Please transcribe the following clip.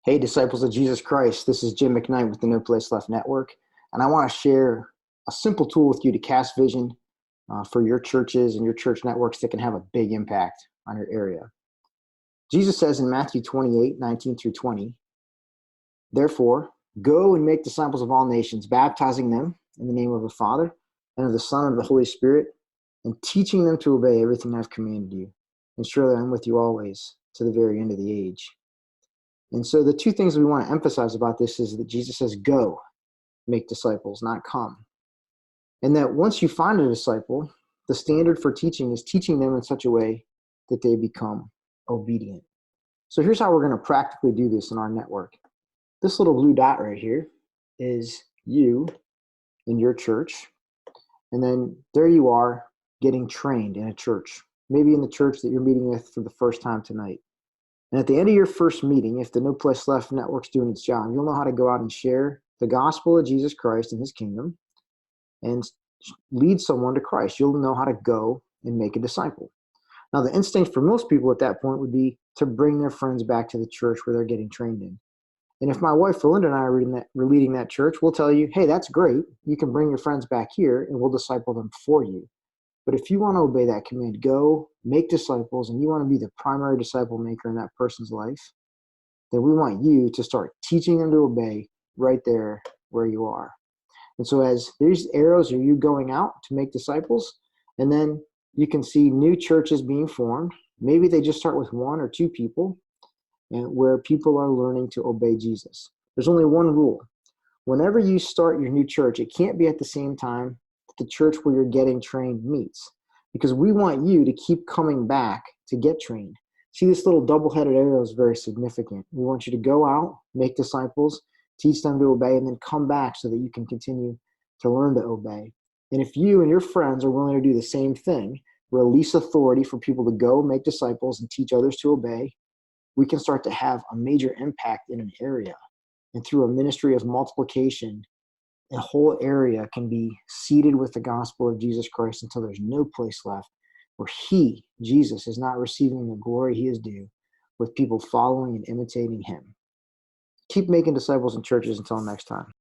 Hey, disciples of Jesus Christ, this is Jim McKnight with the No Place Left Network, and I want to share a simple tool with you to cast vision for your churches and your church networks that can have a big impact on your area. Jesus says in Matthew 28:19 through 20, "Therefore, go and make disciples of all nations, baptizing them in the name of the Father and of the Son and of the Holy Spirit, and teaching them to obey everything I've commanded you. And surely I'm with you always to the very end of the age." And so the two things we want to emphasize about this is that Jesus says, go make disciples, not come. And that once you find a disciple, the standard for teaching is teaching them in such a way that they become obedient. So here's how we're going to practically do this in our network. This little blue dot right here is you in your church. And then there you are getting trained in a church, maybe in the church that you're meeting with for the first time tonight. And at the end of your first meeting, if the No Place Left Network's doing its job, you'll know how to go out and share the gospel of Jesus Christ and his kingdom and lead someone to Christ. You'll know how to go and make a disciple. Now, the instinct for most people at that point would be to bring their friends back to the church where they're getting trained in. And if my wife, Belinda, and I are leading that church, we'll tell you, hey, that's great. You can bring your friends back here and we'll disciple them for you. But if you want to obey that command, go make disciples, and you want to be the primary disciple maker in that person's life, then we want you to start teaching them to obey right there where you are. And so as these arrows are you going out to make disciples, and then you can see new churches being formed. Maybe they just start with one or two people, and where people are learning to obey Jesus. There's only one rule. Whenever you start your new church, it can't be at the same time the church where you're getting trained meets, because we want you to keep coming back to get trained. See, this little double-headed arrow is very significant. We want you to go out, make disciples, teach them to obey, and then come back so that you can continue to learn to obey. And if you and your friends are willing to do the same thing, release authority for people to go make disciples and teach others to obey, we can start to have a major impact in an area. And through a ministry of multiplication, a whole area can be seated with the gospel of Jesus Christ until there's no place left where he, Jesus, is not receiving the glory he is due, with people following and imitating him. Keep making disciples in churches until next time.